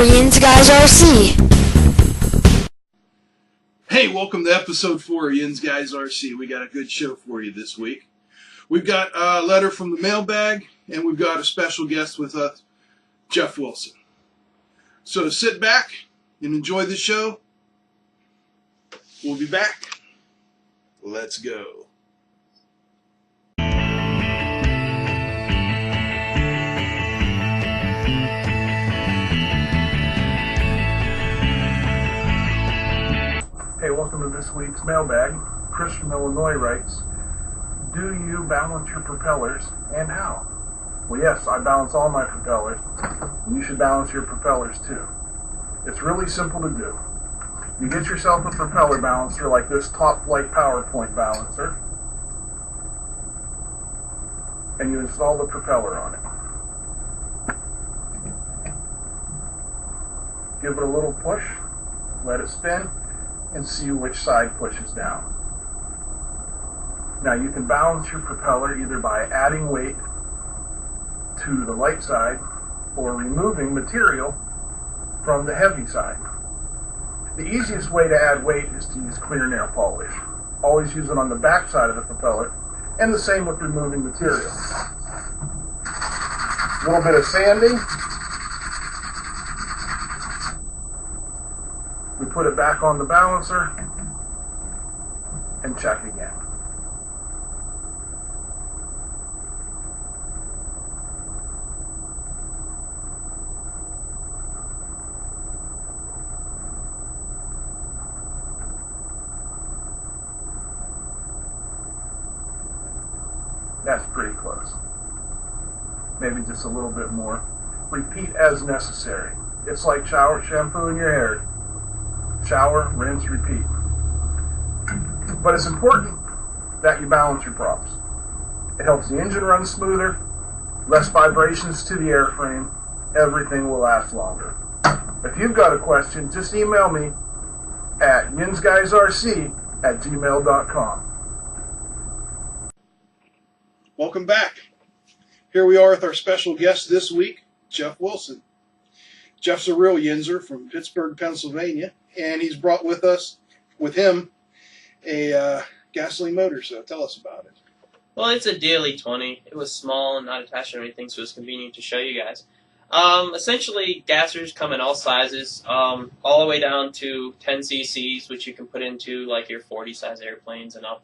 Yinz Guys RC. Hey, welcome to episode 4 of Yinz Guys RC. We got a good show for you this week. We've got a letter from the mailbag, and we've got a special guest with us, Jeff Wilson. So sit back and enjoy the show. We'll be back. Let's go. Hey, welcome to this week's mailbag. Chris from Illinois writes, do you balance your propellers and how? Well, yes, I balance all my propellers, and you should balance your propellers too. It's really simple to do. You get yourself a propeller balancer like this Top Flight PowerPoint balancer, and you install the propeller on it. Give it a little push, let it spin, and see which side pushes down. Now you can balance your propeller either by adding weight to the light side or removing material from the heavy side. The easiest way to add weight is to use clear nail polish. Always use it on the back side of the propeller, and the same with removing material. A little bit of sanding. We put it back on the balancer and check again. That's pretty close. Maybe just a little bit more. Repeat as necessary. It's like shampooing your hair. Shower, rinse, repeat. But it's important that you balance your props. It helps the engine run smoother, less vibrations to the airframe, everything will last longer. If you've got a question, just email me at yinzguysrc@gmail.com. Welcome back. Here we are with our special guest this week, Jeff Wilson. Jeff's a real Yinzer from Pittsburgh, Pennsylvania, and he's brought with him a gasoline motor, so tell us about it. Well, it's a daily 20. It was small and not attached to anything, so it's convenient to show you guys. Essentially, gassers come in all sizes, all the way down to 10 cc's, which you can put into like your 40 size airplanes and up,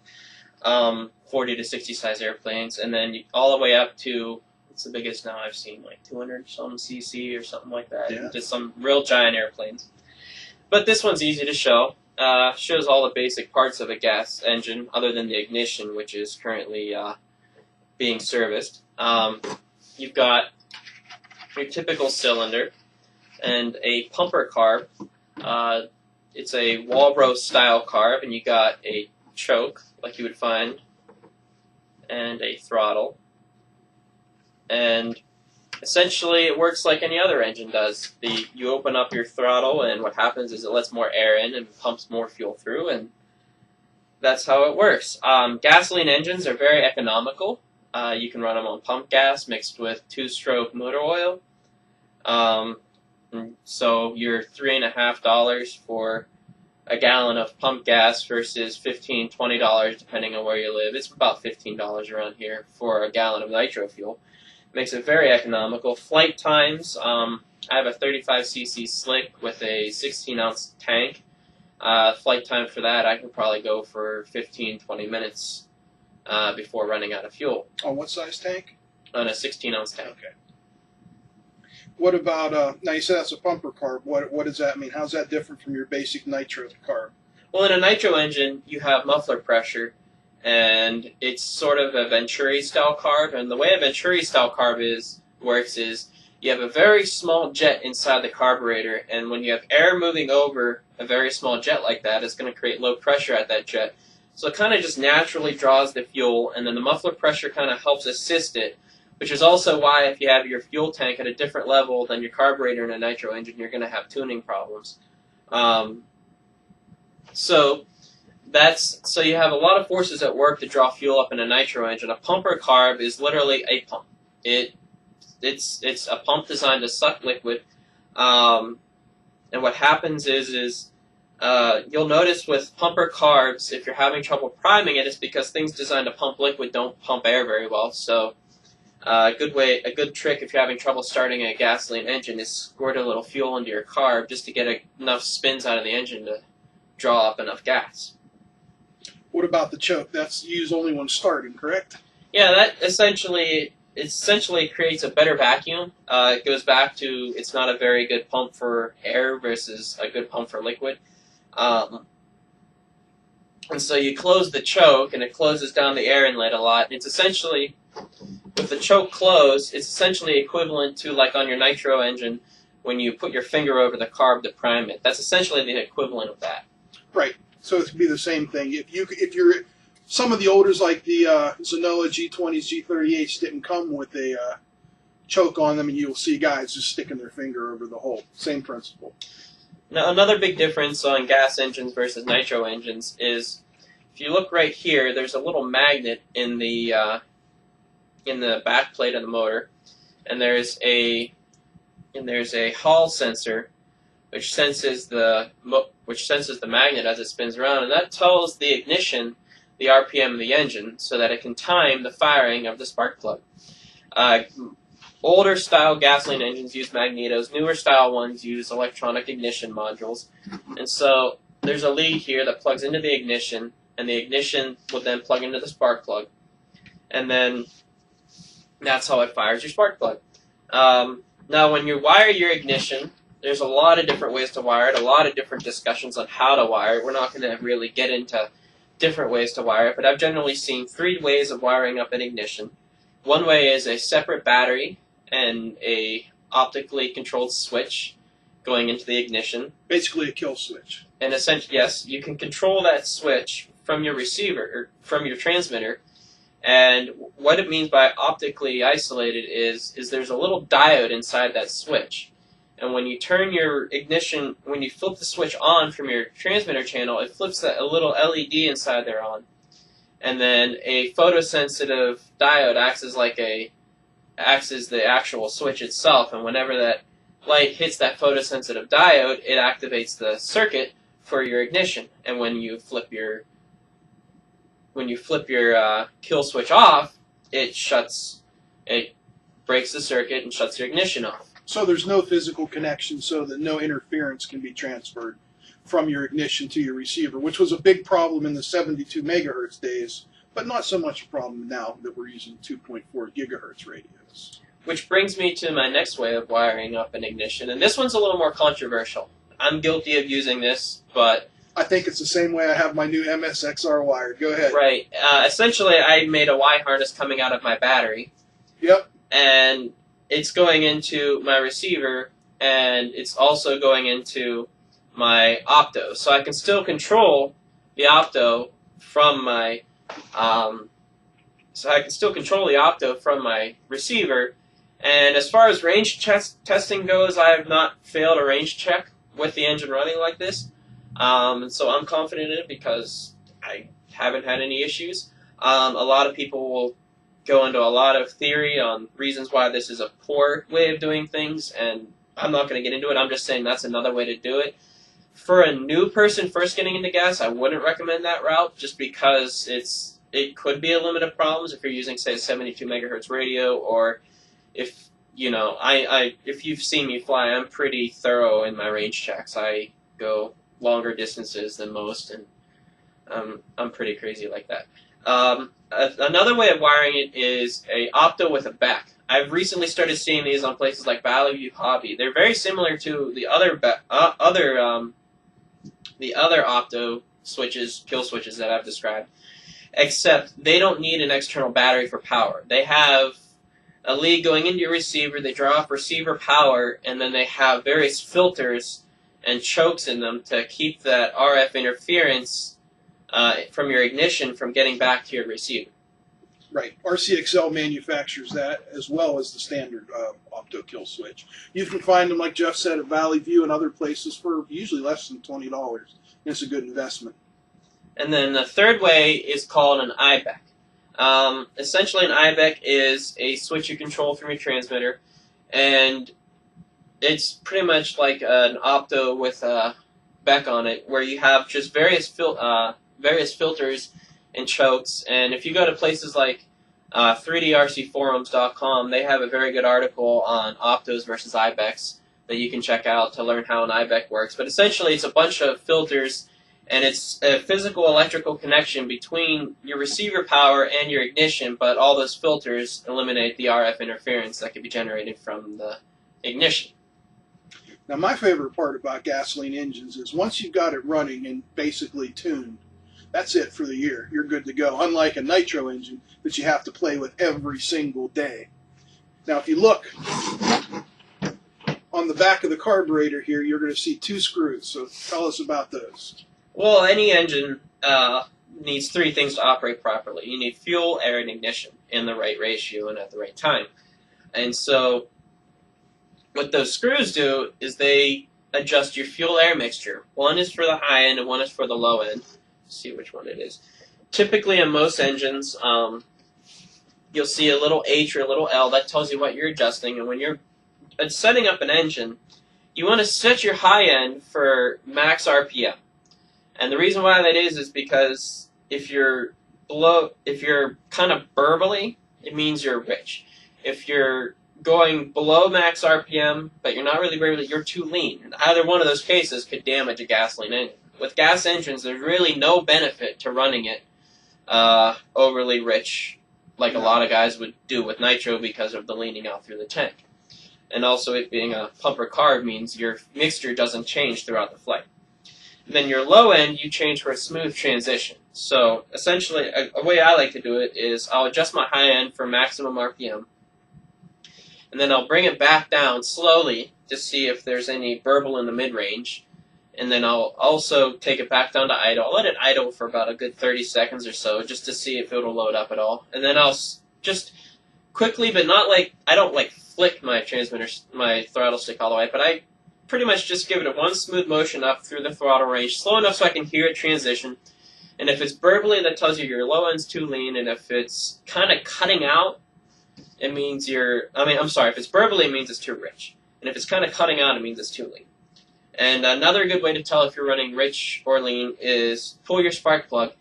40 to 60 size airplanes, and then all the way up to, it's the biggest now I've seen, like 200 some cc or something like that. Yeah. Just some real giant airplanes. But this one's easy to show. Shows all the basic parts of a gas engine, other than the ignition, which is currently being serviced. You've got your typical cylinder and a pumper carb. It's a Walbro style carb, and you got a choke, like you would find, and a throttle. And essentially, it works like any other engine does. You open up your throttle, and what happens is it lets more air in and pumps more fuel through, and that's how it works. Gasoline engines are very economical. You can run them on pump gas mixed with 2-stroke motor oil. So you're $3.50 for a gallon of pump gas versus $15, $20 depending on where you live. It's about $15 around here for a gallon of nitro fuel. Makes it very economical. Flight times, I have a 35cc slick with a 16-ounce tank. Flight time for that, I could probably go for 15-20 minutes before running out of fuel. On what size tank? On a 16-ounce tank. Okay. What about, now you said that's a pumper carb. What does that mean? How's that different from your basic nitro carb? Well, in a nitro engine, you have muffler pressure, and it's sort of a Venturi-style carb. And the way a Venturi-style carb works is you have a very small jet inside the carburetor, and when you have air moving over a very small jet like that, it's going to create low pressure at that jet. So it kind of just naturally draws the fuel, and then the muffler pressure kind of helps assist it, which is also why if you have your fuel tank at a different level than your carburetor in a nitro engine, you're going to have tuning problems. So you have a lot of forces at work to draw fuel up in a nitro engine. A pumper carb is literally a pump. It's a pump designed to suck liquid And what happens is you'll notice with pumper carbs, if you're having trouble priming it, it's because things designed to pump liquid don't pump air very well. So a good trick if you're having trouble starting a gasoline engine is squirt a little fuel into your carb just to get enough spins out of the engine to draw up enough gas. What about the choke? That's used only when starting, correct? Yeah, that essentially creates a better vacuum. It goes back to it's not a very good pump for air versus a good pump for liquid. And so you close the choke, and it closes down the air inlet a lot. It's essentially, with the choke closed, it's essentially equivalent to, like on your nitro engine, when you put your finger over the carb to prime it. That's essentially the equivalent of that. Right. So it could be the same thing. If you're some of the olders like the Zenoa G20s, G38s didn't come with a choke on them, and you'll see guys just sticking their finger over the hole. Same principle. Now, another big difference on gas engines versus nitro engines is, if you look right here, there's a little magnet in the back plate of the motor, and there's a Hall sensor which senses the magnet as it spins around, and that tells the ignition the RPM of the engine so that it can time the firing of the spark plug. Older style gasoline engines use magnetos. Newer style ones use electronic ignition modules. And so there's a lead here that plugs into the ignition, and the ignition will then plug into the spark plug. And then that's how it fires your spark plug. Now, when you wire your ignition, there's a lot of different ways to wire it, a lot of different discussions on how to wire it. We're not going to really get into different ways to wire it, but I've generally seen 3 ways of wiring up an ignition. One way is a separate battery and a optically controlled switch going into the ignition. Basically a kill switch. And essentially, yes, you can control that switch from your receiver, or from your transmitter. And what it means by optically isolated is there's a little diode inside that switch. And when you turn your ignition, when you flip the switch on from your transmitter channel, it flips a little LED inside there on. And then a photosensitive diode acts as the actual switch itself, and whenever that light hits that photosensitive diode, it activates the circuit for your ignition. And when you flip your kill switch off, it breaks the circuit and shuts your ignition off. So there's no physical connection, so that no interference can be transferred from your ignition to your receiver, which was a big problem in the 72 megahertz days, but not so much a problem now that we're using 2.4 gigahertz radios. Which brings me to my next way of wiring up an ignition, and this one's a little more controversial. I'm guilty of using this, but I think it's the same way I have my new MSXR wired. Go ahead. Right. Essentially, I made a Y harness coming out of my battery. Yep. And it's going into my receiver, and it's also going into my opto. So I can still control the opto from my receiver. And as far as range testing goes, I have not failed a range check with the engine running like this. And so I'm confident in it because I haven't had any issues. A lot of people will go into a lot of theory on reasons why this is a poor way of doing things, and I'm not going to get into it. I'm just saying that's another way to do it. For a new person first getting into gas, I wouldn't recommend that route just because it could be a limit of problems if you're using, say, a 72 megahertz radio, or if if you've seen me fly, I'm pretty thorough in my range checks. I go longer distances than most, and I'm pretty crazy like that. Another way of wiring it is a opto with a back. I've recently started seeing these on places like Valley View Hobby. They're very similar to the other opto switches, kill switches that I've described, except they don't need an external battery for power. They have a lead going into your receiver, they draw off receiver power, and then they have various filters and chokes in them to keep that RF interference from your ignition from getting back to your receiver. Right. RCXL manufactures that as well as the standard opto kill switch. You can find them, like Jeff said, at Valley View and other places for usually less than $20. And it's a good investment. And then the third way is called an IBEC. Essentially, an IBEC is a switch you control from your transmitter, and it's pretty much like an opto with a Beck on it, where you have just various filters and chokes. And if you go to places like 3drcforums.com, they have a very good article on optos versus IBECs that you can check out to learn how an IBEC works. But essentially, it's a bunch of filters, and it's a physical electrical connection between your receiver power and your ignition, but all those filters eliminate the RF interference that can be generated from the ignition. Now, my favorite part about gasoline engines is once you've got it running and basically tuned, that's it for the year. You're good to go, unlike a nitro engine that you have to play with every single day. Now, if you look on the back of the carburetor here, you're going to see 2 screws. So tell us about those. Well, any engine needs 3 things to operate properly. You need fuel, air, and ignition in the right ratio and at the right time. And so what those screws do is they adjust your fuel-air mixture. One is for the high end and one is for the low end. Let's see which one it is. Typically in most engines, you'll see a little H or a little L that tells you what you're adjusting. And when you're setting up an engine, you want to set your high end for max RPM. And the reason why that is because if you're kind of burbly, it means you're rich. If you're going below max RPM, but you're not really burbly, you're too lean. And either one of those cases could damage a gasoline engine. With gas engines, there's really no benefit to running it overly rich, like a lot of guys would do with nitro because of the leaning out through the tank. And also it being a pumper carb means your mixture doesn't change throughout the flight. And then your low end, you change for a smooth transition. So essentially, a way I like to do it is I'll adjust my high end for maximum RPM, and then I'll bring it back down slowly to see if there's any burble in the mid-range. And then I'll also take it back down to idle. I'll let it idle for about a good 30 seconds or so just to see if it'll load up at all. And then I'll just quickly, but not like, I don't like flick my transmitter, my throttle stick all the way, but I pretty much just give it a one smooth motion up through the throttle range, slow enough so I can hear it transition. And if it's burbly, that tells you your low end's too lean. And if it's kind of cutting out, it means if it's burbly, it means it's too rich. And if it's kind of cutting out, it means it's too lean. And another good way to tell if you're running rich or lean is pull your spark plug.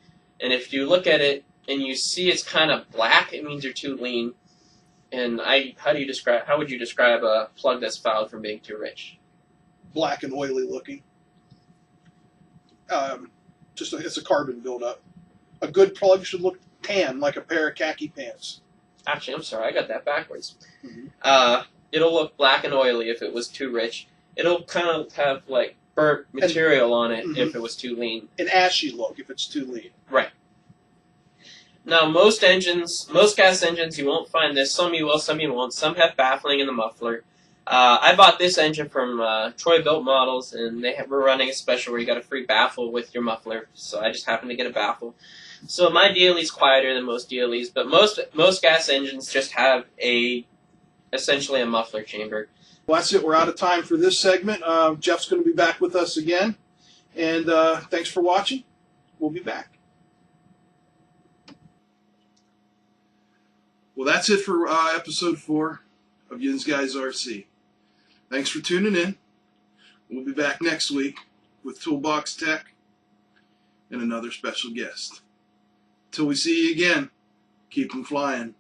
And if you look at it and you see it's kind of black, it means you're too lean. And how would you describe a plug that's fouled from being too rich? Black and oily looking. It's a carbon buildup. A good plug should look tan, like a pair of khaki pants. Actually, I'm sorry, I got that backwards. Mm-hmm. It'll look black and oily if it was too rich. It'll kind of have like burnt material on it if it was too lean. An ashy look if it's too lean. Right. Now, most gas engines, you won't find this. Some you will, some you won't. Some have baffling in the muffler. I bought this engine from Troy Built Models, and they were running a special where you got a free baffle with your muffler. So I just happened to get a baffle. So my DLE's quieter than most DLEs, but most gas engines just have essentially a muffler chamber. Well, that's it. We're out of time for this segment. Jeff's going to be back with us again. And thanks for watching. We'll be back. Well, that's it for episode 4 of Yinz Guys RC. Thanks for tuning in. We'll be back next week with Toolbox Tech and another special guest. Till we see you again, keep them flying.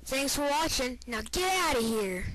Thanks for watching. Now get out of here.